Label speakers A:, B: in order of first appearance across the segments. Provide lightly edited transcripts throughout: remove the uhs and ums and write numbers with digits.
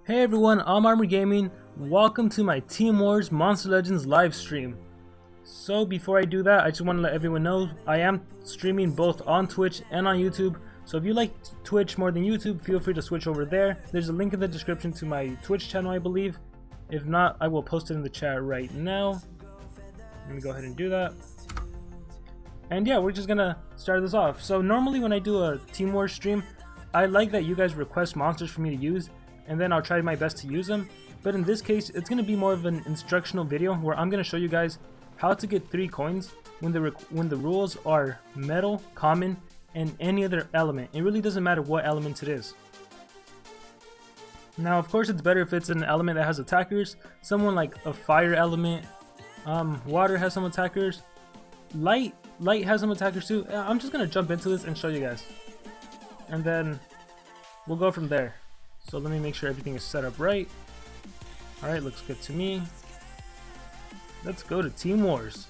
A: Hey everyone, I'm Armor Gaming. Welcome to my Team Wars Monster Legends live stream. So before I do that, I just want to let everyone know I am streaming both on Twitch and on YouTube. So if you like Twitch more than YouTube, feel free to switch over there. There's a link in the description to my Twitch channel, I believe. If not, I will post it in the chat right now. Let me go ahead and do that. And yeah, we're just gonna start this off. So normally when I do a Team Wars stream, I like that you guys request monsters for me to use, and then I'll try my best to use them. But in this case, it's going to be more of an instructional video where I'm going to show you guys how to get 3 coins when the rules are metal, common, and any other element. It really doesn't matter what element it is. Now, of course, it's better if it's an element that has attackers. Someone like a fire element, water has some attackers, light has some attackers too. I'm just going to jump into this and show you guys. And then we'll go from there. So let me make sure everything is set up right. Alright, looks good to me. Let's go to Team Wars.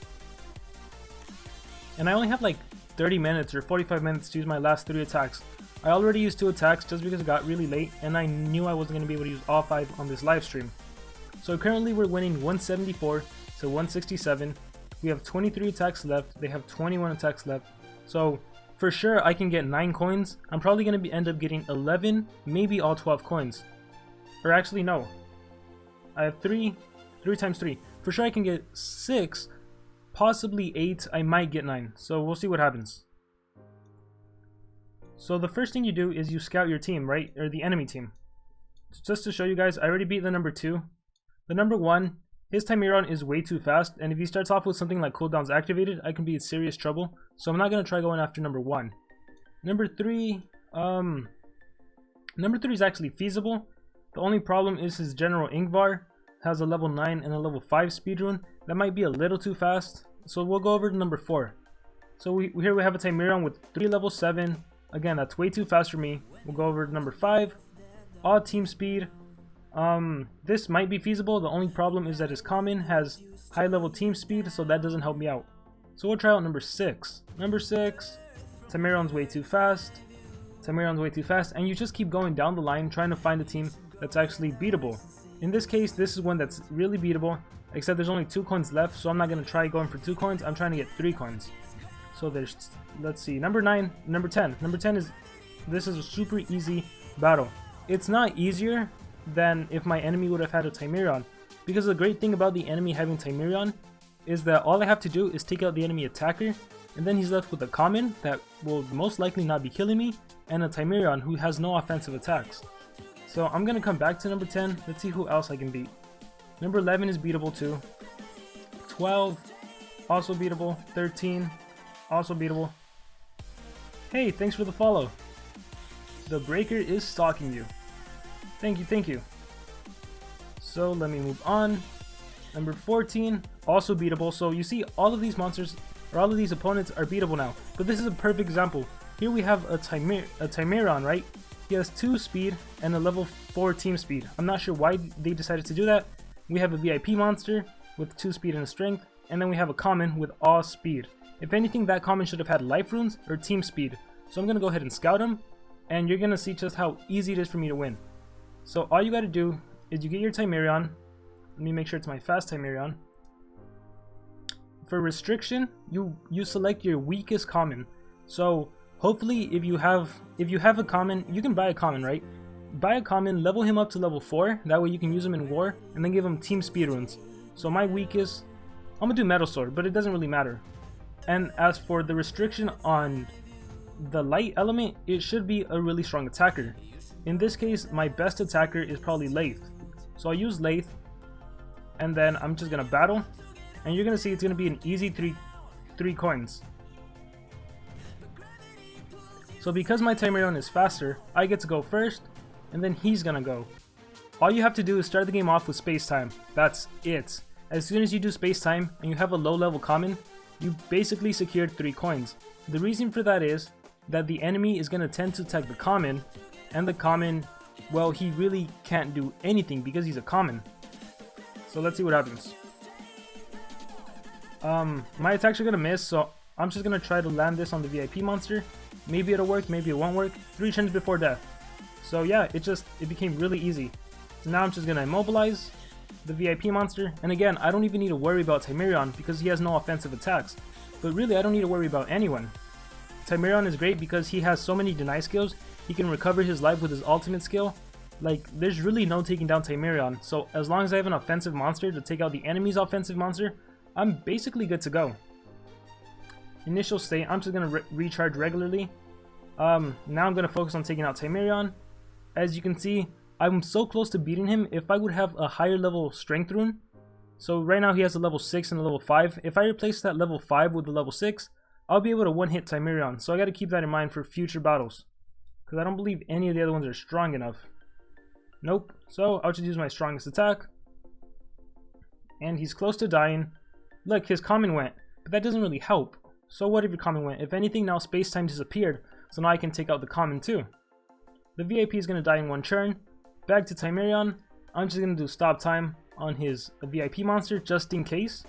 A: And I only have like 30 minutes or 45 minutes to use my last 3 attacks. I already used 2 attacks just because it got really late and I knew I wasn't going to be able to use all 5 on this live stream. So currently we're winning 174 to 167. We have 23 attacks left. They have 21 attacks left. So for sure I can get 9 coins. I'm probably going to end up getting 11, maybe all 12 coins. Or actually no. I have 3 times 3. For sure I can get 6, possibly 8, I might get 9. So we'll see what happens. So the first thing you do is you scout your team, right? Or the enemy team. Just to show you guys, I already beat the number 2. The number 1, his Tymeron is way too fast, and if he starts off with something like cooldowns activated, I can be in serious trouble. So I'm not going to try going after number 1. Number 3 is actually feasible. The only problem is his General Ingvar has a level 9 and a level 5 speed rune. That might be a little too fast. So we'll go over to number 4. So here we have a Tymeron with 3 level 7. Again, that's way too fast for me. We'll go over to number 5. All team speed. This might be feasible. The only problem is that his common has high level team speed, so that doesn't help me out. So we'll try out number 6. Number 6, Tymeron's way too fast. Tymeron's way too fast, and you just keep going down the line trying to find a team that's actually beatable. In this case, this is one that's really beatable, except there's only 2 coins left, so I'm not going to try going for 2 coins. I'm trying to get 3 coins. So there's, let's see, number 9, number 10. Number 10 is, this is a super easy battle. It's not easier than if my enemy would have had a Tymeron, because the great thing about the enemy having Tymeron is that all I have to do is take out the enemy attacker, and then he's left with a common that will most likely not be killing me, and a Tymeron who has no offensive attacks. So I'm gonna come back to number 10. Let's see who else I can beat. Number 11 is beatable too. 12, also beatable. 13, also beatable. Hey, thanks for the follow. The Breaker is stalking you. Thank you, thank you. So let me move on. Number 14, also beatable. So you see all of these monsters, or all of these opponents are beatable now. But this is a perfect example. Here we have a Tymeron, right? He has 2 speed and a level 4 team speed. I'm not sure why they decided to do that. We have a VIP monster with 2 speed and a strength, and then we have a common with all speed. If anything, that common should have had life runes or team speed. So I'm going to go ahead and scout him, and you're going to see just how easy it is for me to win. So all you got to do is you get your Tymeron. Let me make sure it's my fast Tymeron. For restriction, you select your weakest common. So hopefully if you have a common, you can buy a common, right? Buy a common, level him up to level 4, that way you can use him in war, and then give him team speed runes. So my weakest, I'm gonna do Metal Sword, but it doesn't really matter. And as for the restriction on the light element, it should be a really strong attacker. In this case, my best attacker is probably Lathe. So I'll use Lathe, and then I'm just gonna battle, and you're gonna see it's gonna be an easy 3 coins. So because my Tymeron is faster, I get to go first, and then he's gonna go. All you have to do is start the game off with Space Time. That's it. As soon as you do Space Time and you have a low level common, you basically secured 3 coins. The reason for that is that the enemy is gonna tend to attack the common, and the common, well, he really can't do anything because he's a common. So let's see what happens. My attacks are gonna miss, so I'm just gonna try to land this on the VIP monster. Maybe it'll work, maybe it won't work. 3 turns before death. So yeah, it became really easy. So now I'm just gonna immobilize the VIP monster, and again, I don't even need to worry about Timerion because he has no offensive attacks. But really, I don't need to worry about anyone. Timerion is great because he has so many deny skills. He can recover his life with his ultimate skill. Like, there's really no taking down Timerion. So as long as I have an offensive monster to take out the enemy's offensive monster, I'm basically good to go. Initial state, I'm just gonna recharge regularly. Now I'm gonna focus on taking out Timerion. As you can see, I'm so close to beating him. If I would have a higher level strength rune, so right now he has a level 6 and a level 5. If I replace that level 5 with the level 6, I'll be able to one-hit Timerion. So I gotta keep that in mind for future battles, because I don't believe any of the other ones are strong enough. Nope. So I'll just use my strongest attack. And he's close to dying. Look, his common went, but that doesn't really help. So what if your common went? If anything, now space-time disappeared, so now I can take out the common too. The VIP is gonna die in one turn. Back to Timerion. I'm just gonna do stop time on his VIP monster just in case.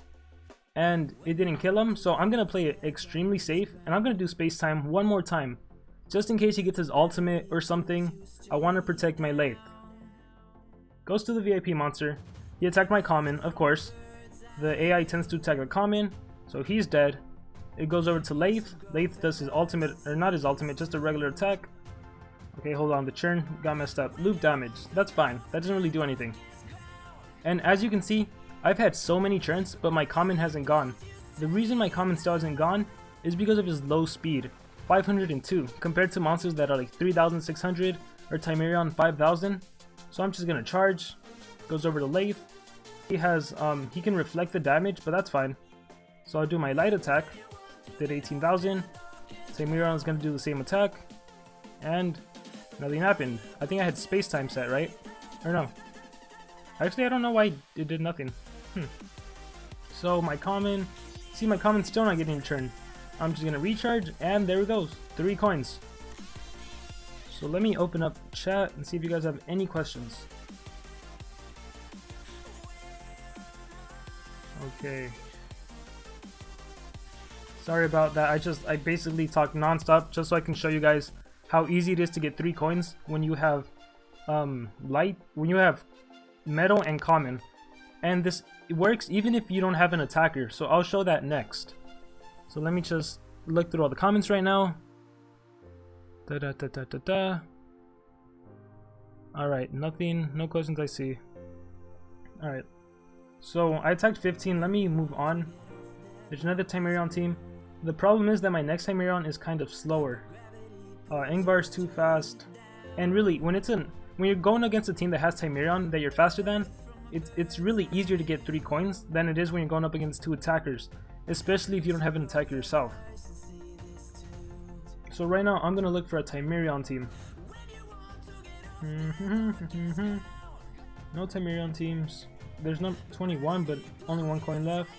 A: And it didn't kill him, so I'm gonna play it extremely safe, and I'm gonna do space time one more time. Just in case he gets his ultimate or something, I want to protect my Lathe. Goes to the VIP monster. He attacked my common, of course. The AI tends to attack the common, so he's dead. It goes over to Lathe. Lathe does his ultimate, or not his ultimate, just a regular attack. Okay, hold on, the churn got messed up. Loop damage, that's fine. That doesn't really do anything. And as you can see, I've had so many churns, but my common hasn't gone. The reason my common still hasn't gone is because of his low speed, 502, compared to monsters that are like 3,600 or Timerion 5,000. So I'm just gonna charge. Goes over to Lathe. He has he can reflect the damage, but that's fine. So I'll do my light attack. Did 18,000. Timerion is gonna do the same attack, and nothing happened. I think I had space time set, right? Or no? Actually, I don't know why it did nothing. So my common, see, my common's still not getting a turn. I'm just gonna recharge, and there it goes, 3 coins. So let me open up chat and see if you guys have any questions. Okay. Sorry about that. I basically talk non-stop just so I can show you guys how easy it is to get 3 coins when you have when you have metal and common. And this works even if you don't have an attacker. So I'll show that next. So let me just look through all the comments right now. Alright, nothing, no questions I see. Alright, so I attacked 15, let me move on. There's another Timerion team. The problem is that my next Timerion is kind of slower. Ingvar is too fast. And really, when you're going against a team that has Timerion that you're faster than, it's really easier to get 3 coins than it is when you're going up against 2 attackers. Especially if you don't have an attacker yourself. So right now, I'm gonna look for a Timerion team. No Timerion teams. There's no 21, but only 1 coin left.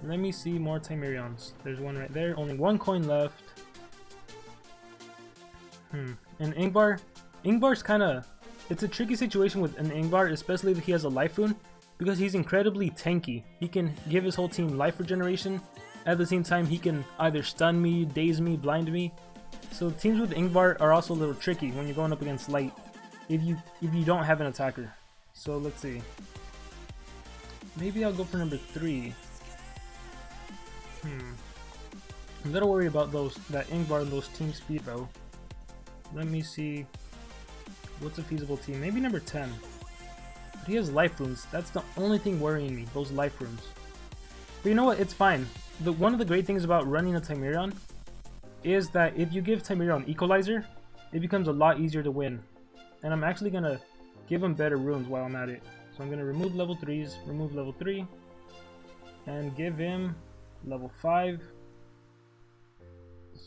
A: Let me see more Timerions. There's one right there. Only 1 coin left. And Ingvar's kind of... It's a tricky situation with an Ingvar, especially if he has a life rune, because he's incredibly tanky. He can give his whole team life regeneration. At the same time, he can either stun me, daze me, blind me. So teams with Ingvar are also a little tricky when you're going up against light, if you don't have an attacker. So let's see. Maybe I'll go for number 3. I'm a little worried about that Ingvar and those team speed though. Let me see. What's a feasible team? Maybe number 10. But he has life runes. That's the only thing worrying me, those life runes. But you know what? It's fine. One of the great things about running a Timerion is that if you give Timerion Equalizer, it becomes a lot easier to win. And I'm actually going to give him better runes while I'm at it. So I'm going to remove level 3s, remove level 3, and give him level 5.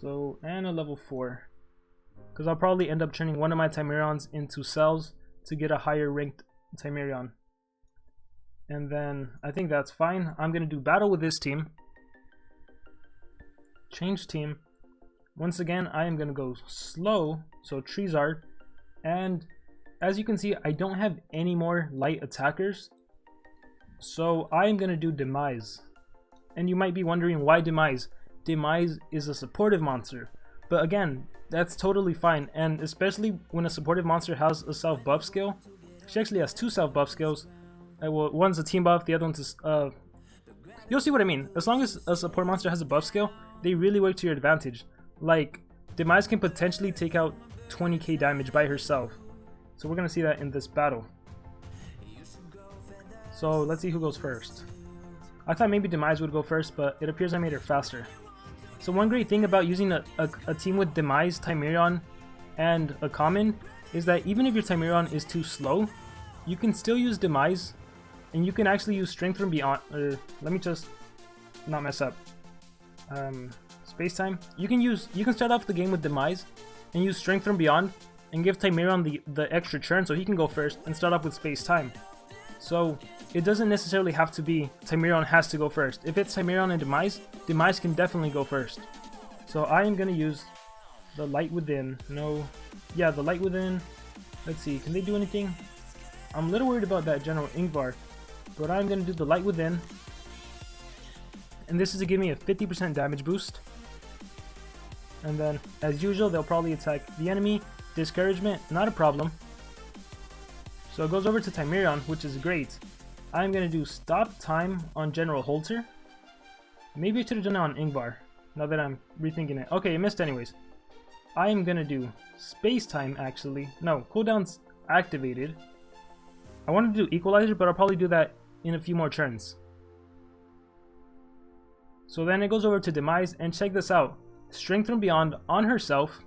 A: So, and a level 4. Because I'll probably end up turning one of my Timerions into cells to get a higher ranked Timerion. And then I think that's fine. I'm going to do battle with this team. Change team. Once again, I am going to go slow, so Trizard. And as you can see, I don't have any more light attackers. So I am going to do Demise. And you might be wondering why Demise. Demise is a supportive monster. But again, that's totally fine. And especially when a supportive monster has a self buff skill, She actually has 2 self buff skills. Well, one's a team buff, the other one's you'll see what I mean. As long as a support monster has a buff skill, they really work to your advantage. Like, Demise can potentially take out 20k damage by herself. So we're gonna see that in this battle. So let's see who goes first. I thought maybe Demise would go first, but it appears I made her faster. So one great thing about using a team with Demise, Timerion, and a common is that even if your Timerion is too slow, you can still use Demise, and you can actually use Strength from Beyond. Let me just not mess up. Space Time. You can start off the game with Demise and use Strength from Beyond and give Timerion the extra turn so he can go first and start off with Space Time. So it doesn't necessarily have to be Timerion has to go first. If it's Timerion and Demise, Demise can definitely go first. So I am gonna use the Light Within. No, yeah, the Light Within. Let's see, can they do anything? I'm a little worried about that General Ingvar, but I'm gonna do the Light Within. And this is to give me a 50% damage boost. And then, as usual, they'll probably attack the enemy. Discouragement, not a problem. So it goes over to Timerion, which is great. I'm gonna do Stop Time on General Holter. Maybe I should have done it on Ingvar, now that I'm rethinking it. Okay, it missed anyways. I am gonna do Space Time, actually. No, cooldown's activated. I wanted to do Equalizer, but I'll probably do that in a few more turns. So then it goes over to Demise, and check this out. Strength from Beyond on herself.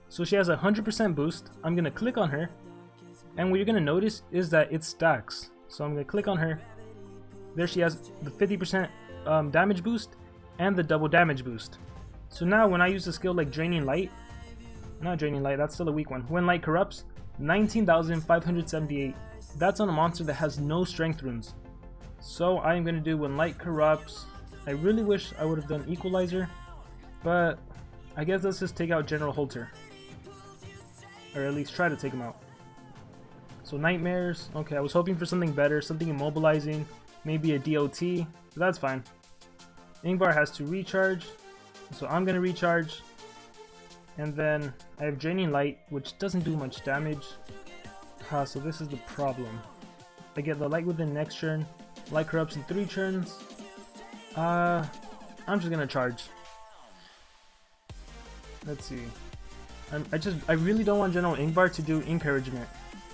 A: So she has a 100% boost. I'm gonna click on her, and what you're gonna notice is that it stacks. So I'm gonna click on her. There she has the 50% damage boost and the double damage boost. So now when I use a skill like Draining Light, not Draining Light, that's still a weak one. When Light corrupts, 19,578. That's on a monster that has no strength runes. So I am gonna do When Light corrupts. I really wish I would have done Equalizer, but I guess let's just take out General Holter. Or at least try to take him out. So Nightmares, okay, I was hoping for something better, something immobilizing, maybe a DOT, but that's fine. Ingvar has to recharge, so I'm gonna recharge. And then I have Draining Light, which doesn't do much damage. So this is the problem. I get the Light Within next turn, Light corrupts in 3 turns. I'm just gonna charge. Let's see. I really don't want General Ingvar to do Encouragement,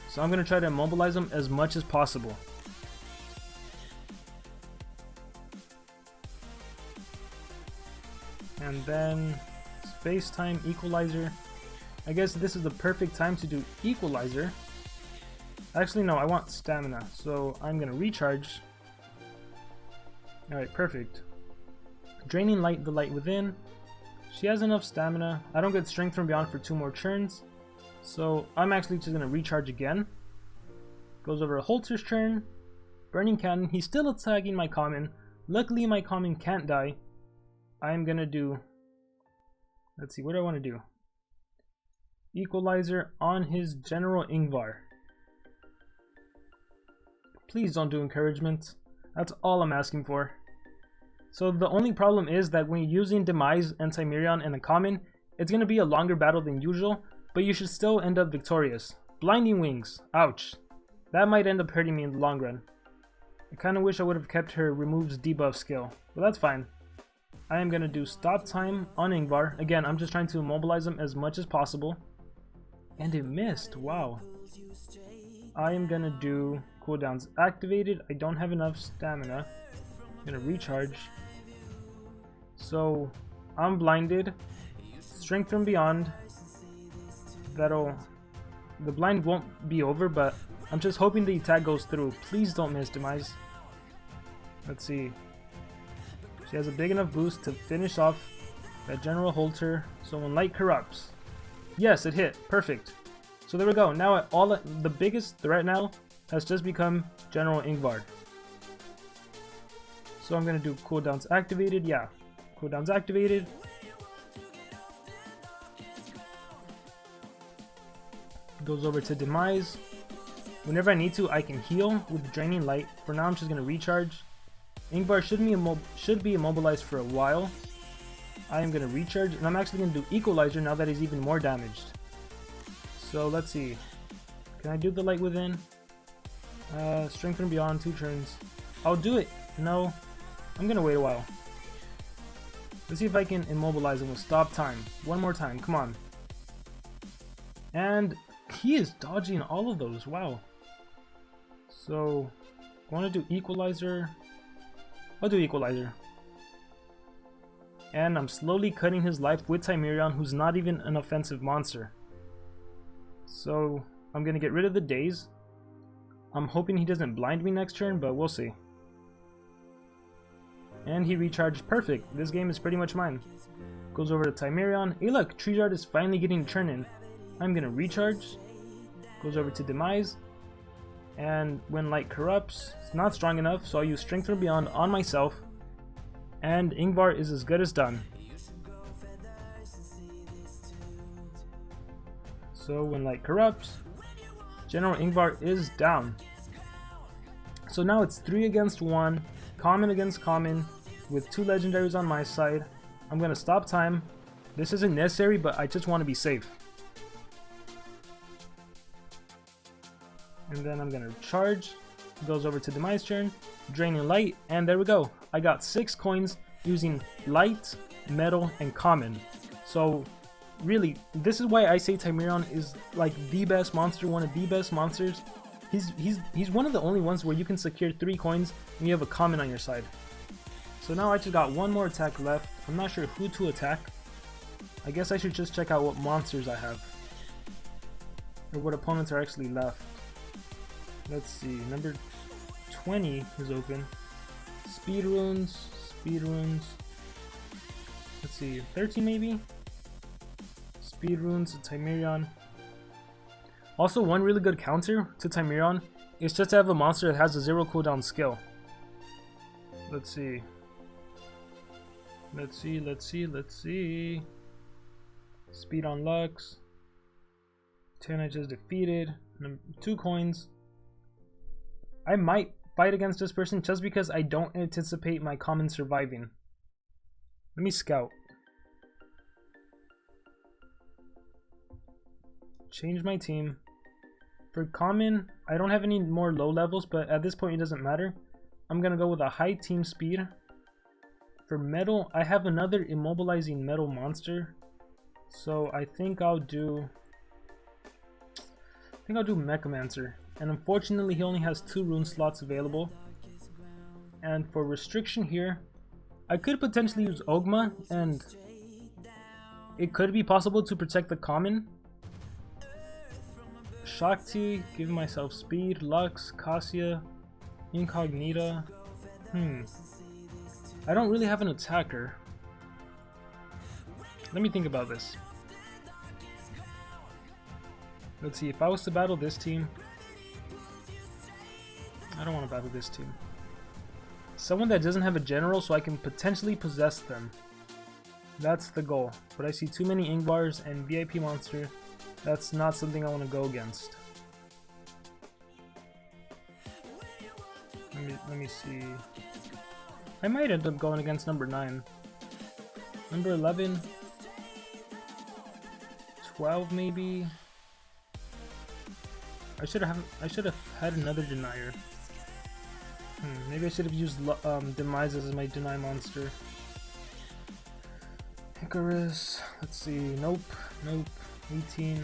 A: so I'm gonna try to immobilize him as much as possible. And then Space Time, Equalizer. I guess this is the perfect time to do Equalizer. Actually, no, I want Stamina, so I'm gonna recharge. Alright, perfect. Draining Light, the Light Within. She has enough stamina. I don't get Strength from Beyond for 2 more turns, so I'm actually just gonna recharge again. Goes over to Holter's turn. Burning Cannon. He's still attacking my common. Luckily, my common can't die. I'm gonna do. Let's see, what do I want to do? Equalizer on his General Ingvar. Please don't do Encouragement. That's all I'm asking for. So the only problem is that when you're using Demise and Timerion and a common, it's going to be a longer battle than usual, but you should still end up victorious. Blinding Wings. Ouch. That might end up hurting me in the long run. I kind of wish I would have kept her Removes Debuff skill, but that's fine. I am going to do Stop Time on Ingvar. Again, I'm just trying to immobilize him as much as possible. And it missed. Wow. I am going to do Cooldowns Activated. I don't have enough stamina. I'm going to recharge. So I'm blinded. Strength from Beyond. The blind won't be over, but I'm just hoping the attack goes through. Please don't miss, Demise. Let's see. She has a big enough boost to finish off that General Holter. So when Light corrupts. Yes, it hit. Perfect. So there we go. Now the biggest threat now has just become General Ingvar. So I'm gonna do Cooldowns Activated. Yeah. Cooldowns activated. Goes over to Demise. Whenever I need to, I can heal with Draining Light. For now, I'm just gonna recharge. Ingvar should be immobilized for a while. I am gonna recharge, and I'm actually gonna do Equalizer now that he's even more damaged. So let's see. Can I do the light within? Strengthen beyond 2 turns. I'll do it. No, I'm gonna wait a while. Let's see if I can immobilize him with stop time. One more time, come on. And he is dodging all of those, wow. So, I want to do equalizer. I'll do equalizer. And I'm slowly cutting his life with Timerion, who's not even an offensive monster. So, I'm gonna get rid of the daze. I'm hoping he doesn't blind me next turn, but we'll see. And he recharged perfect. This game is pretty much mine. Goes over to Timerion. Hey look, Treeguard is finally getting a turn in. I'm gonna recharge. Goes over to Demise. And when Light corrupts, it's not strong enough, so I'll use Strength from Beyond on myself. And Ingvar is as good as done. So when Light corrupts, General Ingvar is down. So now it's 3 against 1, common against common, with 2 legendaries on my side. I'm gonna stop time. This isn't necessary, but I just want to be safe. And then I'm gonna charge. Goes over to Demise turn, draining light, and there we go. I got 6 coins using light, metal, and common. So really, this is why I say Timerion is like the best monster, one of the best monsters. He's one of the only ones where you can secure 3 coins and you have a common on your side. So now I just got 1 more attack left. I'm not sure who to attack. I guess I should just check out what monsters I have, or what opponents are actually left. Let's see, number 20 is open. Speed runes. Let's see, 13 maybe? Speed runes, Timerion. Also, one really good counter to Timerion is just to have a monster that has a 0 cooldown skill. Let's see. Speed on Lux. 10 I just defeated. 2 coins. I might fight against this person just because I don't anticipate my common surviving. Let me scout. Change my team. For common, I don't have any more low levels, but at this point it doesn't matter. I'm gonna go with a high team speed. For metal, I have another immobilizing metal monster, so I think I'll do Mechamancer. And unfortunately, he only has 2 rune slots available. And for restriction here, I could potentially use Ogma, and it could be possible to protect the common. Shakti, give myself speed. Lux, Cassia, Incognita. I don't really have an attacker. Let me think about this. Let's see, if I was to battle this team, I don't want to battle this team. Someone that doesn't have a general so I can potentially possess them. That's the goal. But I see too many Ingvars and VIP monster. That's not something I want to go against. Let me see. I might end up going against number 9. Number 11. 12 maybe. I should have had another denier. Maybe I should have used Demise as my deny monster. Icarus. Let's see. Nope. 18.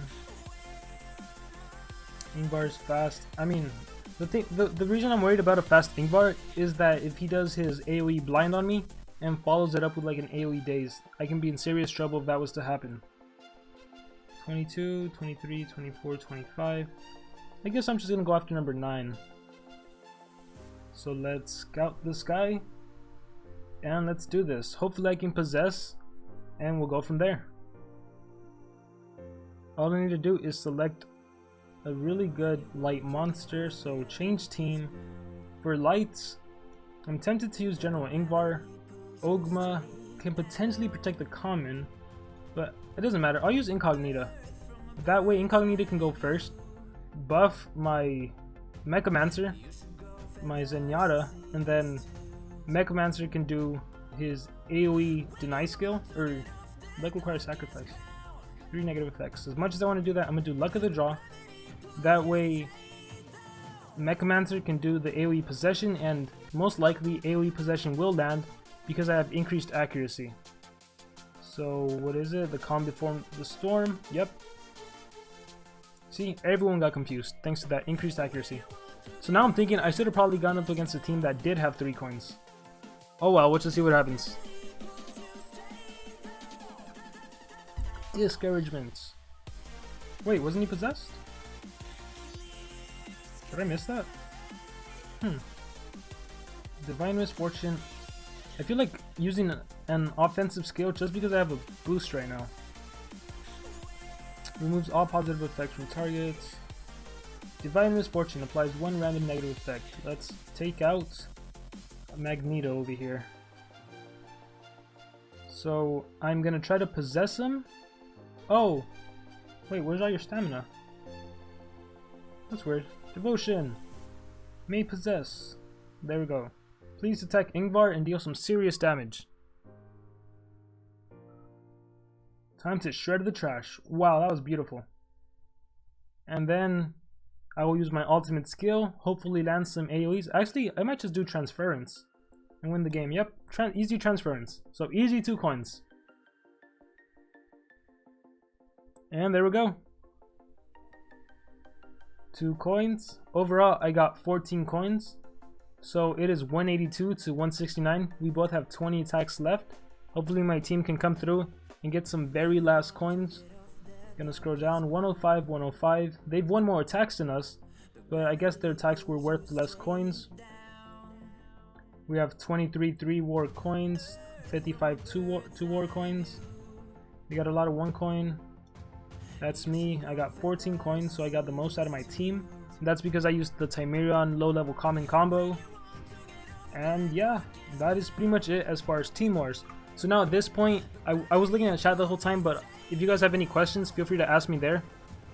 A: Ingvar's fast. I mean, the reason I'm worried about a fast Ingvar is that if he does his AoE blind on me and follows it up with like an AoE daze, I can be in serious trouble if that was to happen. 22, 23, 24, 25. I guess I'm just gonna go after number 9. So let's scout this guy and let's do this. Hopefully I can possess and we'll go from there. All I need to do is select a really good light monster, so change team. For lights, I'm tempted to use General Ingvar. Ogma can potentially protect the common, but it doesn't matter. I'll use Incognita. That way Incognita can go first, buff my Mechamancer, my Zenyatta, and then Mechamancer can do his AoE deny skill, or luck requires sacrifice. 3 negative effects. As much as I want to do that, I'm going to do Luck of the Draw. That way Mechamancer can do the AoE possession, and most likely AoE possession will land because I have increased accuracy. So what is it? The calm before the storm. Yep. See, everyone got confused thanks to that increased accuracy. So now I'm thinking I should have probably gone up against a team that did have 3 coins. Oh well, let's just see what happens. Discouragements. Wait, wasn't he possessed? Did I miss that? Divine Misfortune. I feel like using an offensive skill just because I have a boost right now. Removes all positive effects from targets. Divine Misfortune applies 1 random negative effect. Let's take out Magneto over here. So I'm gonna try to possess him. Oh! Wait, where's all your stamina? That's weird. Devotion! May possess. There we go. Please attack Ingvar and deal some serious damage. Time to shred the trash. Wow, that was beautiful. And then I will use my ultimate skill, hopefully land some AoEs. Actually, I might just do transference and win the game. Yep, easy transference. So easy 2 coins. And there we go. 2 coins. Overall, I got 14 coins. So it is 182 to 169. We both have 20 attacks left. Hopefully my team can come through and get some very last coins. Gonna scroll down. 105, 105. They've won more attacks than us, but I guess their attacks were worth less coins. We have 23 3 war coins, 55 2 war coins. We got a lot of 1 coin. That's me. I got 14 coins, so I got the most out of my team. That's because I used the Timerion low level common combo. And yeah, that is pretty much it as far as Team Wars. So now at this point, I was looking at chat the whole time, but if you guys have any questions, feel free to ask me there.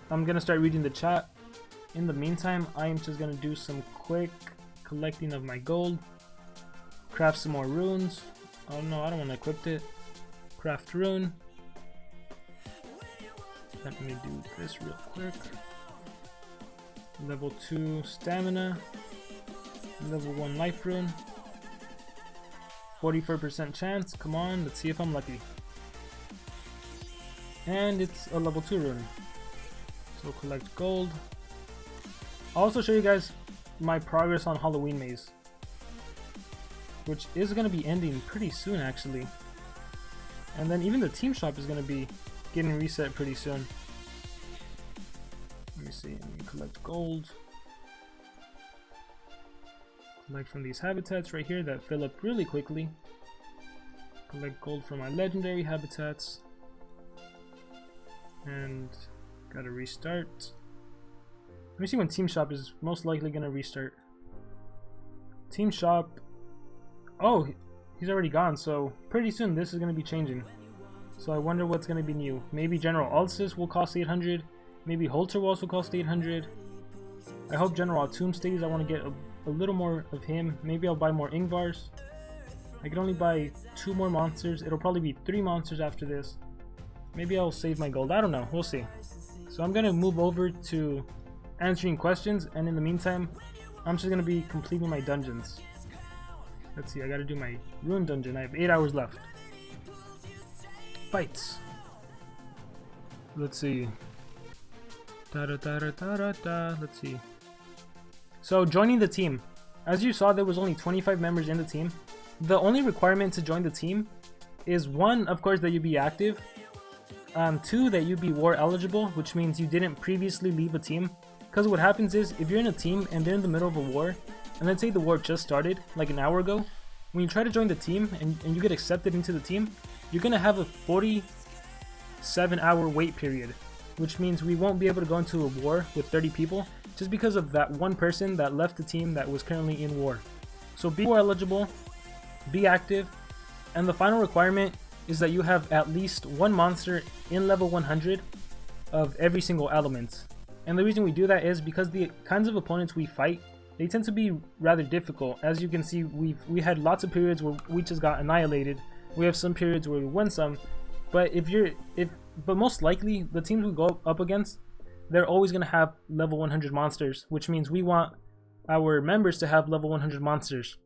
A: I'm gonna start reading the chat. In the meantime, I am just gonna do some quick collecting of my gold. Craft some more runes. Oh no, I don't want to equip it. Craft rune. Let me do this real quick. Level 2 stamina. Level 1 life rune. 44% chance. Come on, let's see if I'm lucky. And it's a level 2 rune. So collect gold. I'll also show you guys my progress on Halloween Maze, which is going to be ending pretty soon actually. And then even the team shop is going to be getting reset pretty soon. Let me see, let me collect gold. Collect from these habitats right here that fill up really quickly. Collect gold from my legendary habitats. And gotta restart. Let me see when team shop is most likely gonna restart. Team shop. Oh, he's already gone, so pretty soon this is gonna be changing. So I wonder what's gonna be new. Maybe General Ulysses will cost 800. Maybe Holter will also cost 800. I hope General Atum stays. I want to get a little more of him. Maybe I'll buy more Ingvars. I can only buy 2 more monsters. It'll probably be 3 monsters after this. Maybe I'll save my gold. I don't know. We'll see. So I'm going to move over to answering questions. And in the meantime, I'm just going to be completing my dungeons. Let's see. I got to do my rune dungeon. I have 8 hours left. Fights. Let's see. Let's see. So joining the team. As you saw, there was only 25 members in the team. The only requirement to join the team is 1, of course, that you be active. 2, that you be war eligible, which means you didn't previously leave a team. Because what happens is, if you're in a team and they're in the middle of a war, and let's say the war just started, like an hour ago, when you try to join the team and you get accepted into the team, you're going to have a 47-hour wait period. Which means we won't be able to go into a war with 30 people just because of that 1 person that left the team that was currently in war. So be war eligible, be active, and the final requirement is that you have at least 1 monster in level 100 of every single element. And the reason we do that is because the kinds of opponents we fight, they tend to be rather difficult. As you can see, we had lots of periods where we just got annihilated. We have some periods where we win some, but but most likely the teams we go up against, they're always going to have level 100 monsters, which means we want our members to have level 100 monsters.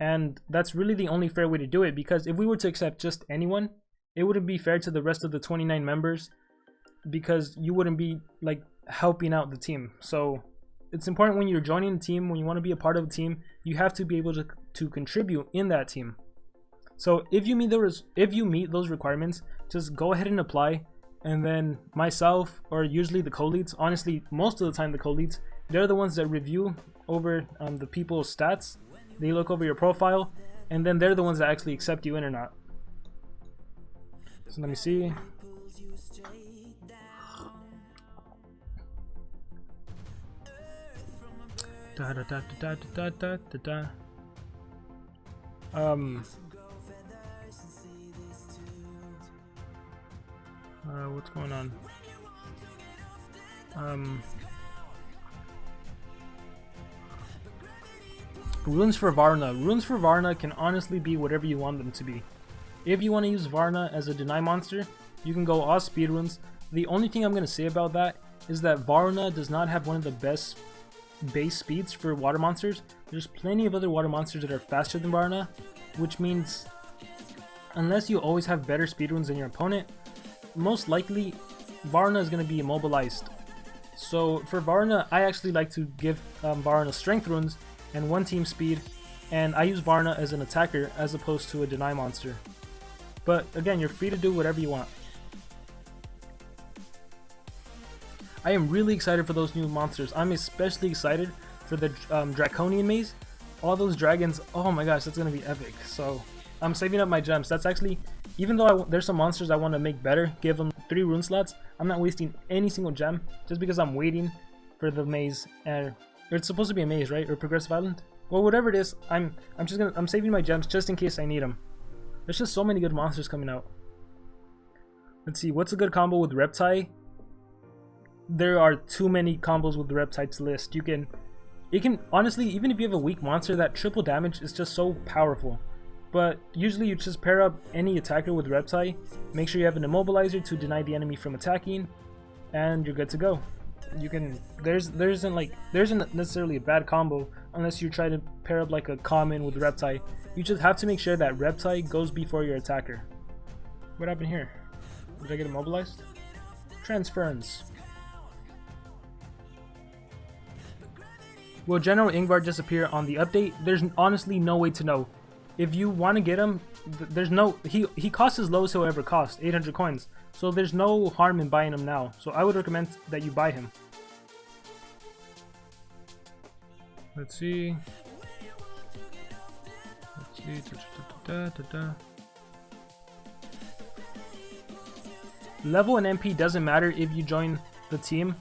A: And that's really the only fair way to do it, because if we were to accept just anyone, it wouldn't be fair to the rest of the 29 members, because you wouldn't be like helping out the team. So it's important when you're joining a team, when you want to be a part of a team, you have to be able to contribute in that team. So if you meet those requirements, just go ahead and apply, and then myself, or usually the co-leads, honestly most of the time the co-leads, they're the ones that review over the people's stats. They look over your profile, and then they're the ones that actually accept you in or not. So let me see. What's going on? Runes for Varna. Runes for Varna can honestly be whatever you want them to be. If you want to use Varna as a deny monster, you can go all speed runes. The only thing I'm going to say about that is that Varna does not have one of the best base speeds for water monsters. There's plenty of other water monsters that are faster than Varna, which means unless you always have better speed runes than your opponent, most likely Varna is going to be immobilized. So for Varna, I actually like to give Varna strength runes and 1 team speed, and I use Varna as an attacker as opposed to a deny monster. But again, you're free to do whatever you want. I am really excited for those new monsters. I'm especially excited for the Draconian Maze. All those dragons, oh my gosh, that's going to be epic. So I'm saving up my gems. That's actually, even though there's some monsters I want to make better, give them 3 rune slots, I'm not wasting any single gem just because I'm waiting for the maze. And it's supposed to be a maze, right? Or progressive island? Well, whatever it is, I'm saving my gems just in case I need them. There's just so many good monsters coming out. Let's see, what's a good combo with Reptile? There are too many combos with the Reptile to list. You can honestly, even if you have a weak monster, that triple damage is just so powerful. But usually you just pair up any attacker with Reptile, make sure you have an immobilizer to deny the enemy from attacking, and you're good to go. You can, there isn't necessarily a bad combo unless you try to pair up like a common with Reptile. You just have to make sure that Reptile goes before your attacker. What happened here? Did I get immobilized? Transference. Will General Ingvar disappear on the update? There's honestly no way to know. If you want to get him, there's no, he costs as low as he'll ever cost, 800 coins. So there's no harm in buying him now. So I would recommend that you buy him. Let's see. Level and MP doesn't matter if you join the team.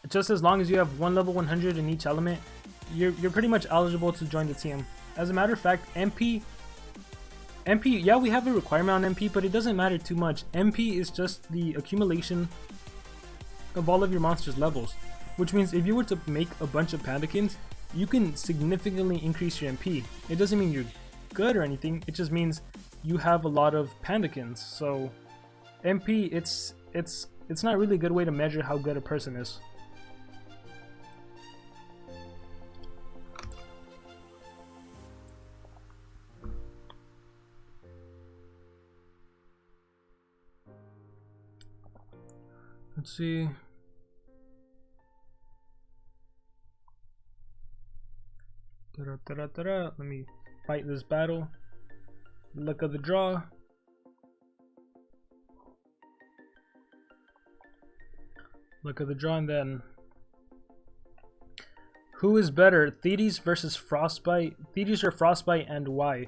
A: Just as long as you have 1 level 100 in each element, you're pretty much eligible to join the team. As a matter of fact, MP, yeah, we have a requirement on MP, but it doesn't matter too much. MP is just the accumulation of all of your monsters' levels, which means if you were to make a bunch of Pandakins, you can significantly increase your MP. It doesn't mean you're good or anything, it just means you have a lot of Pandakins. So MP, it's not really a good way to measure how good a person is. Let's see. Let me fight this battle. Luck of the draw. Luck of the draw, and then who is better, Thetis versus Frostbite? Thetis or Frostbite, and why?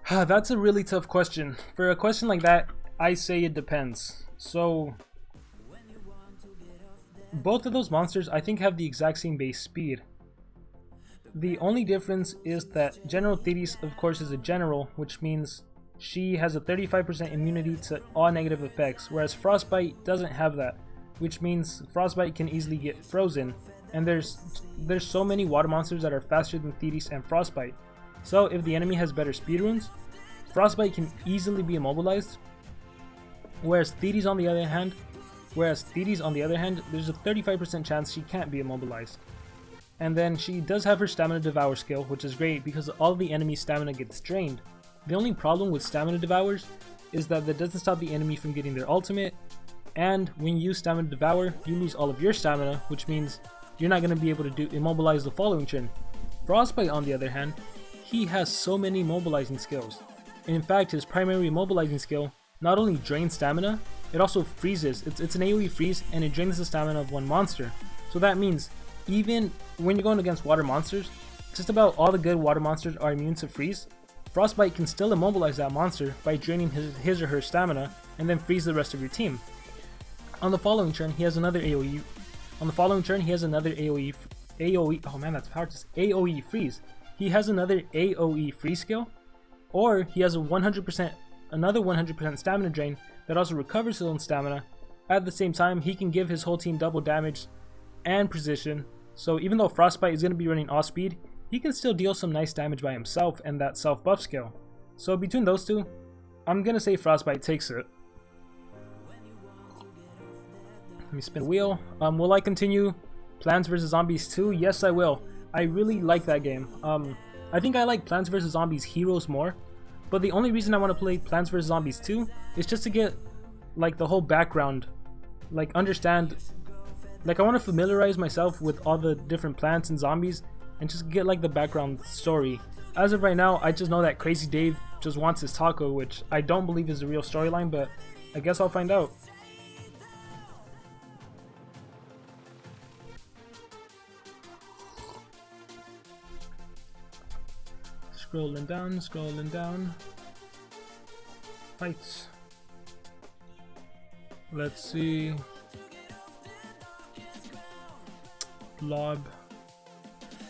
A: That's a really tough question. For a question like that, I say it depends. So both of those monsters I think have the exact same base speed. The only difference is that General Thetis, of course, is a general, which means she has a 35% immunity to all negative effects, whereas Frostbite doesn't have that, which means Frostbite can easily get frozen, and there's so many water monsters that are faster than Thetis and Frostbite. So if the enemy has better speed runes, Frostbite can easily be immobilized, whereas Thetis, on the other hand, Whereas Thetis, on the other hand, there's a 35% chance she can't be immobilized. And then she does have her Stamina Devour skill, which is great because all the enemy's stamina gets drained. The only problem with Stamina Devours is that doesn't stop the enemy from getting their ultimate, and when you use Stamina Devour, you lose all of your stamina, which means you're not going to be able to immobilize the following turn. Frostbite, on the other hand, he has so many immobilizing skills. And in fact, his primary immobilizing skill not only drains stamina, it also freezes. It's an AoE freeze, and it drains the stamina of one monster. So that means even when you're going against water monsters, just about all the good water monsters are immune to freeze. Frostbite can still immobilize that monster by draining his or her stamina and then freeze the rest of your team. On the following turn, he has another AoE. On the following turn, he has another AoE. Oh man, that's hard to say. AoE freeze. He has another AoE freeze skill, or he has another 100% stamina drain that also recovers his own stamina. At the same time, he can give his whole team double damage and precision. So even though Frostbite is going to be running off speed, he can still deal some nice damage by himself and that self buff skill. So between those two, I'm going to say Frostbite takes it. Let me spin the wheel. Will I continue Plants vs. Zombies 2? Yes, I will. I really like that game. I think I like Plants vs. Zombies Heroes more, but the only reason I want to play Plants vs. Zombies 2 is just to get like the whole background, like understand, like I want to familiarize myself with all the different plants and zombies and just get like the background story. As of right now, I just know that Crazy Dave just wants his taco, which I don't believe is the real storyline, but I guess I'll find out. Scrolling down. Fights. Let's see. Blob.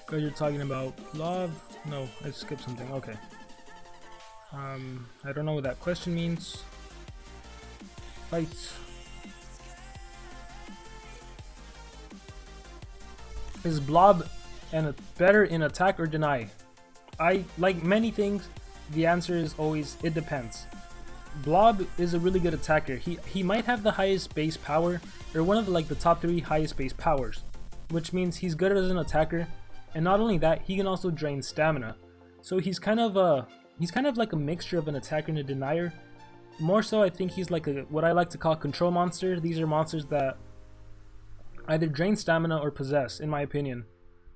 A: Guys, you're talking about Blob? No, I skipped something. Okay. I don't know what that question means. Fights. Is Blob better in attack or deny? Like many things, the answer is always, it depends. Blob is a really good attacker. He might have the highest base power, or one of the top 3 highest base powers, which means he's good as an attacker, and not only that, he can also drain stamina. So he's kind of like a mixture of an attacker and a denier. More so, I think he's like what I like to call control monster. These are monsters that either drain stamina or possess, in my opinion.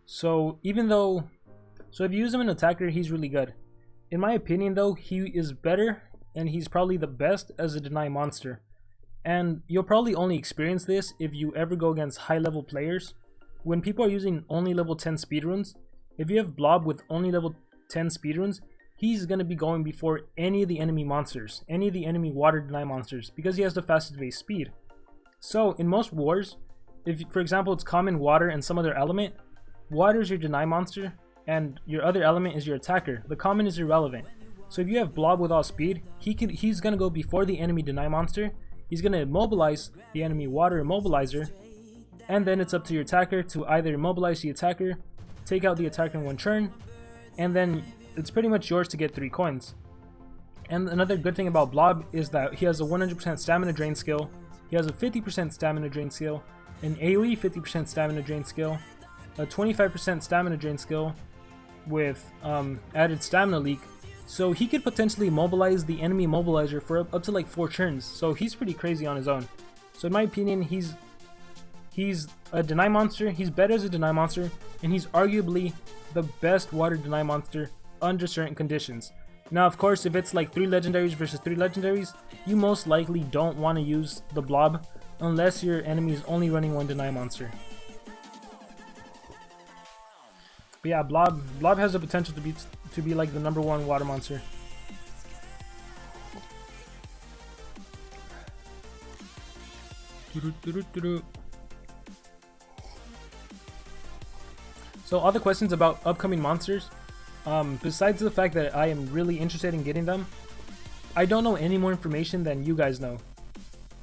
A: So if you use him in attacker, he's really good. In my opinion though, he is better, and he's probably the best as a deny monster. And you'll probably only experience this if you ever go against high level players. When people are using only level 10 speedruns, if you have Blob with only level 10 speedruns, he's going to be going before any of the enemy monsters, any of the enemy water deny monsters, because he has the fastest base speed. So in most wars, if for example it's common, water, and some other element, water is your deny monster, and your other element is your attacker. The common is irrelevant. So if you have Blob with all speed, he's gonna go before the enemy deny monster. He's gonna immobilize the enemy water immobilizer, and then it's up to your attacker to either immobilize the attacker, take out the attacker in one turn, and then it's pretty much yours to get 3 coins. And another good thing about Blob is that he has a 100% stamina drain skill, he has a 50% stamina drain skill, an AoE 50% stamina drain skill, a 25% stamina drain skill with added stamina leak. So he could potentially mobilize the enemy mobilizer for up to like 4 turns. So he's pretty crazy on his own. So in my opinion, he's a deny monster. He's better as a deny monster, and he's arguably the best water deny monster under certain conditions. Now of course, if it's like 3 legendaries versus 3 legendaries, you most likely don't want to use the Blob unless your enemy is only running 1 deny monster. But yeah, Blob has the potential to be like the #1 water monster. So all the questions about upcoming monsters, besides the fact that I am really interested in getting them, I don't know any more information than you guys know.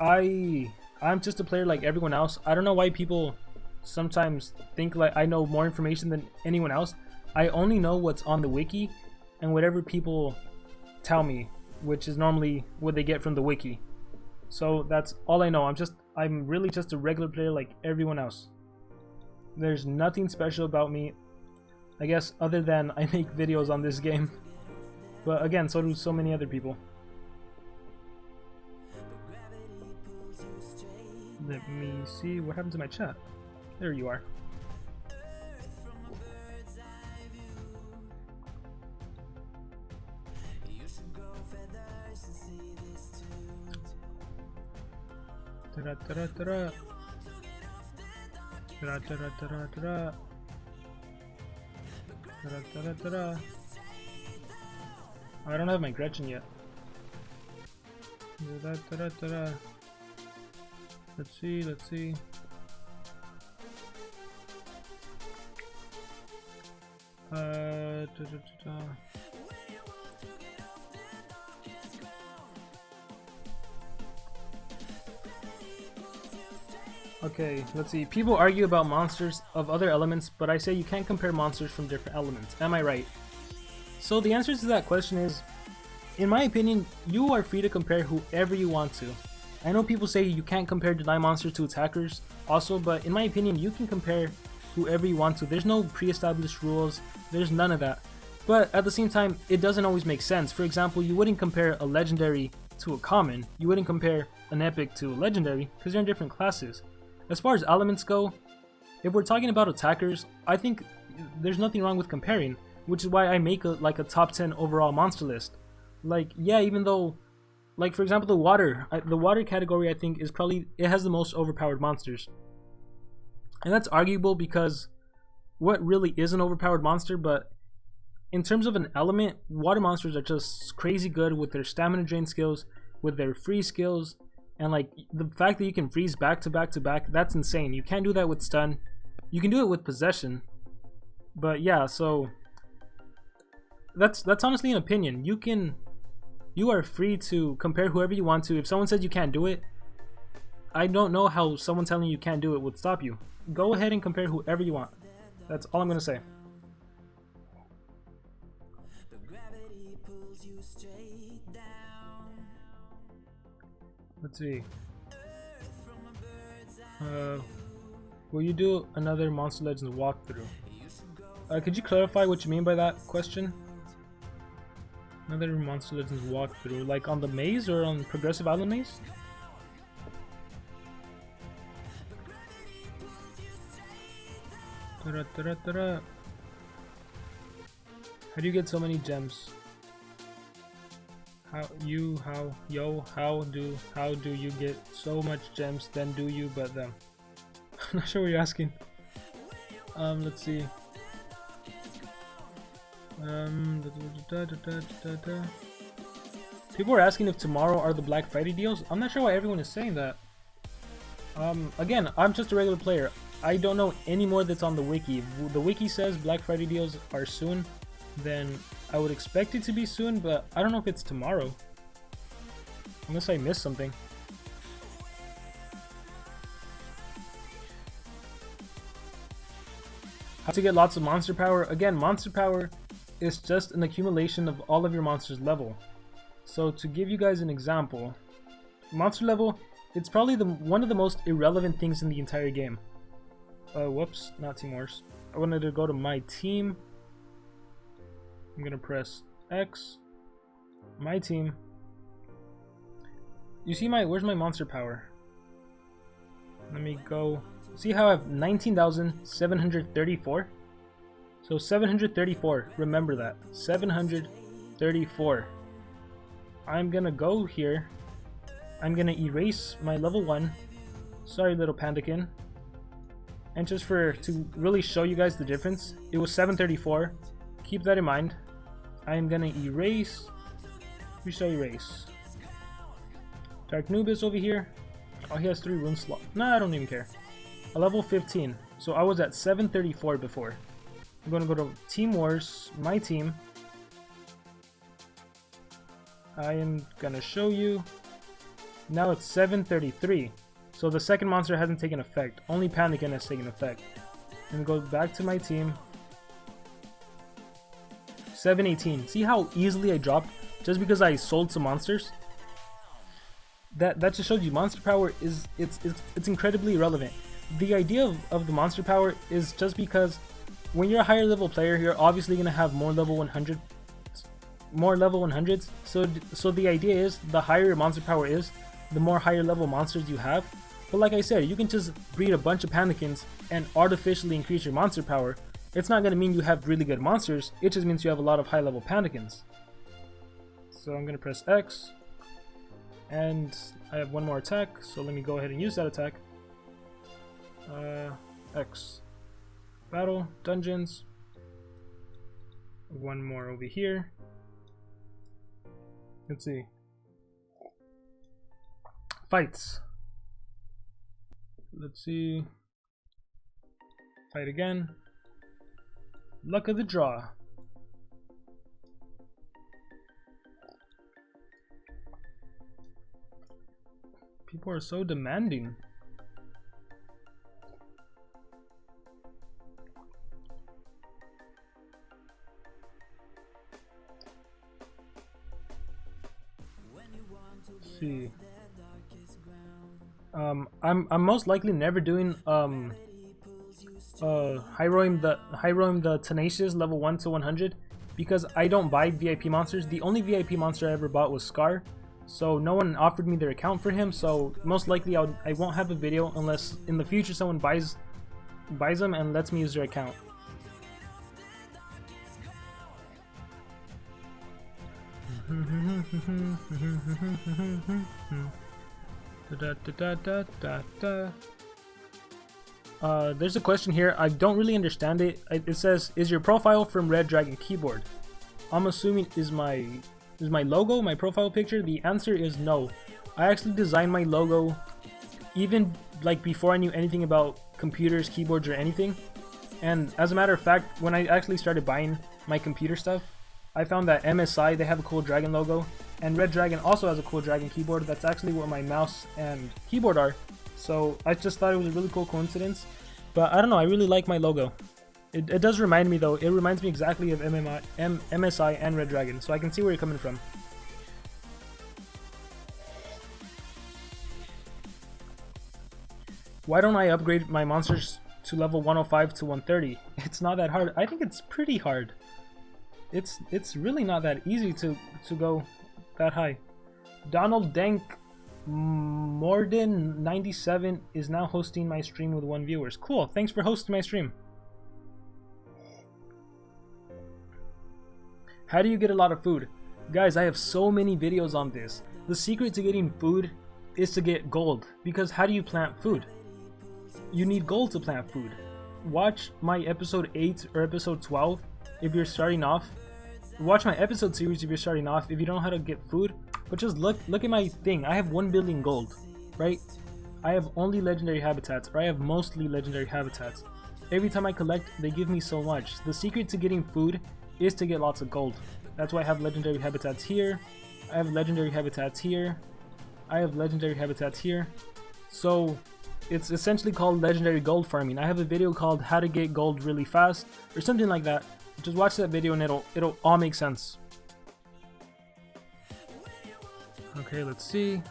A: I'm just a player like everyone else. I don't know why people sometimes think like I know more information than anyone else. I only know what's on the wiki and whatever people tell me, which is normally what they get from the wiki. So that's all I know. I'm really just a regular player like everyone else. There's nothing special about me, I guess, other than I make videos on this game. But again, so do so many other people. Let me see what happened to my chat. There you are. Ta-da, ta-da, ta-da. Ta-da, ta-da, ta-da, ta-da. Ta-da, ta-da, ta-da. I don't have my Gretchen yet. Ta-da, ta-da, ta-da. Let's see, let's see. Ta-da-ta-da. Okay, let's see. People argue about monsters of other elements, but I say you can't compare monsters from different elements. Am I right? So the answer to that question is, in my opinion, you are free to compare whoever you want to. I know people say you can't compare Deny monsters to attackers also, but in my opinion, you can compare whoever you want to. There's no pre-established rules. There's none of that. But at the same time, it doesn't always make sense. For example, you wouldn't compare a legendary to a common. You wouldn't compare an epic to a legendary because they're in different classes. As far as elements go, if we're talking about attackers, I think there's nothing wrong with comparing, which is why I make a top 10 overall monster list. Like, yeah, even though, like for example, the water category I think is probably, it has the most overpowered monsters. And that's arguable because what really is an overpowered monster, but in terms of an element, water monsters are just crazy good with their stamina drain skills, with their freeze skills, and like the fact that you can freeze back to back to back, that's insane. You can't do that with stun. You can do it with possession. But yeah, so that's honestly an opinion. You are free to compare whoever you want to. If someone says you can't do it, I don't know how someone telling you can't do it would stop you. Go ahead and compare whoever you want. That's all I'm gonna say. Let's see. Will you do another Monster Legends walkthrough? Could you clarify what you mean by that question? Another Monster Legends walkthrough, like on the maze or on Progressive Island maze? Ta-da-ta-da-ta-da. How do you get so many gems? How do you get so much gems? Then do you but them? I'm not sure what you're asking. Let's see. People are asking if tomorrow are the Black Friday deals. I'm not sure why everyone is saying that. Again, I'm just a regular player. I don't know any more that's on the wiki. If the wiki says Black Friday deals are soon, then I would expect it to be soon, but I don't know if it's tomorrow. Unless I missed something. How to get lots of monster power? Again, monster power is just an accumulation of all of your monster's level. So to give you guys an example, monster level, it's probably one of the most irrelevant things in the entire game. Whoops, not Team Wars. I wanted to go to my team. I'm gonna press X. My team. You see where's my monster power? Let me go. See how I have 19,734? So 734, remember that. 734. I'm gonna go here. I'm gonna erase my level 1. Sorry, little Pandakin. And just to really show you guys the difference, it was 734. Keep that in mind. I'm gonna erase. We shall erase. Dark Nubis over here. Oh, he has 3 rune slots. Nah, I don't even care. A level 15. So I was at 734 before. I'm gonna go to Team Wars, my team. I am gonna show you. Now it's 733. So the second monster hasn't taken effect. Only Pandakin has taken effect. And go back to my team. 718. See how easily I dropped just because I sold some monsters? that just shows you monster power is it's incredibly irrelevant. The idea of the monster power is just because when you're a higher level player, you're obviously gonna have more level 100s. So the idea is the higher your monster power is, the more higher level monsters you have. But like I said, you can just breed a bunch of Pandakins and artificially increase your monster power. It's not gonna mean you have really good monsters. It just means you have a lot of high level Pandakins. So I'm gonna press X, and I have one more attack. So let me go ahead and use that attack. X. Battle, dungeons. One more over here. Let's see. Fights. Let's see. Fight again. Luck of the draw. People are so demanding. Let's see. I'm most likely never doing Hiroim the Tenacious level 1 to 100 because I don't buy VIP monsters. The only VIP monster I ever bought was Scar, so no one offered me their account for him. So most likely I won't have a video unless in the future someone buys them and lets me use their account. There's a question here. I don't really understand it. It says, "Is your profile from Red Dragon Keyboard?" I'm assuming is my logo my profile picture. The answer is no. I actually designed my logo even like before I knew anything about computers, keyboards, or anything. And as a matter of fact, when I actually started buying my computer stuff, I found that MSI, they have a cool dragon logo, and Red Dragon also has a cool dragon keyboard. That's actually what my mouse and keyboard are. So I just thought it was a really cool coincidence. But I don't know, I really like my logo. It does remind me though, it reminds me exactly of MSI and Red Dragon, so I can see where you're coming from. Why don't I upgrade my monsters to level 105 to 130? It's not that hard. I think it's pretty hard. It's really not that easy to go that high. Donald Dank Morden97 is now hosting my stream with 1 viewers. Cool, thanks for hosting my stream. How do you get a lot of food? Guys, I have so many videos on this. The secret to getting food is to get gold, because how do you plant food? You need gold to plant food. Watch my episode 8 or episode 12 if you're starting off. Watch my episode series if you're starting off if you don't know how to get food. But just look at my thing. I have 1 billion gold, right? I have only legendary habitats, or I have mostly legendary habitats. Every time I collect, they give me so much. The secret to getting food is to get lots of gold. That's why I have legendary habitats here. I have legendary habitats here. I have legendary habitats here. So it's essentially called legendary gold farming. I have a video called how to get gold really fast or something like that. Just watch that video and it'll all make sense. Okay, let's see.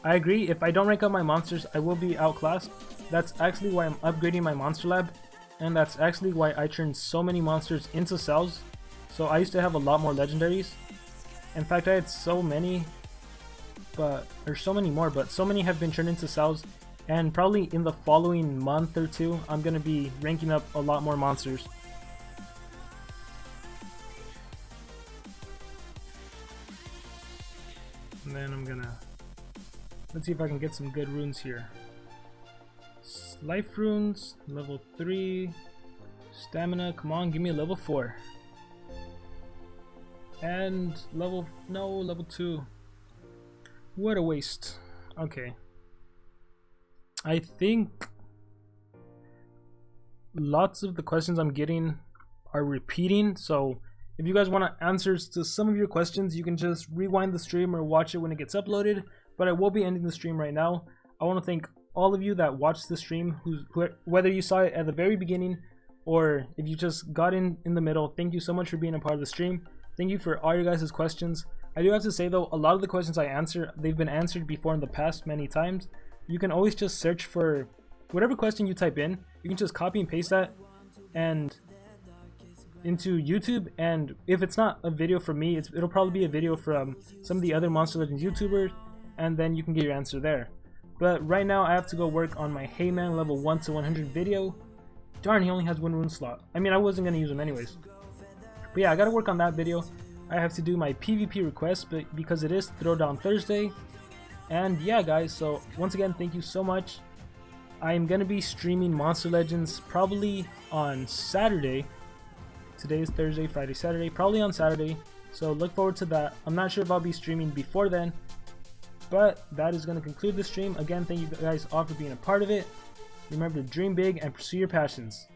A: I agree, if I don't rank up my monsters, I will be outclassed. That's actually why I'm upgrading my monster lab, and that's actually why I turned so many monsters into cells. So I used to have a lot more legendaries. In fact, I had so many, or so many more, but so many have been turned into cells, and probably in the following month or two, I'm gonna be ranking up a lot more monsters. And then I'm gonna, let's see if I can get some good runes here. Life runes, level 3. Stamina, come on, give me a level 4. And level 2. What a waste. Okay. I think lots of the questions I'm getting are repeating, so if you guys want answers to some of your questions, you can just rewind the stream or watch it when it gets uploaded, but I will be ending the stream right now. I want to thank all of you that watched the stream, whether you saw it at the very beginning or if you just got in the middle. Thank you so much for being a part of the stream. Thank you for all your guys' questions. I do have to say though, a lot of the questions I answer, they've been answered before in the past many times. You can always just search for whatever question you type in. You can just copy and paste that and into YouTube, and if it's not a video from me, it'll probably be a video from some of the other Monster Legends YouTubers, and then you can get your answer there. But right now I have to go work on my Heyman level 1 to 100 video. Darn, he only has 1 rune slot. I mean, I wasn't going to use him anyways. But yeah, I got to work on that video. I have to do my PvP request, but because it is Throwdown Thursday. And yeah guys, so once again, thank you so much. I am going to be streaming Monster Legends probably on Saturday. Today is Thursday, Friday, Saturday, probably on Saturday. So look forward to that. I'm not sure if I'll be streaming before then. But that is going to conclude the stream. Again, thank you guys all for being a part of it. Remember to dream big and pursue your passions.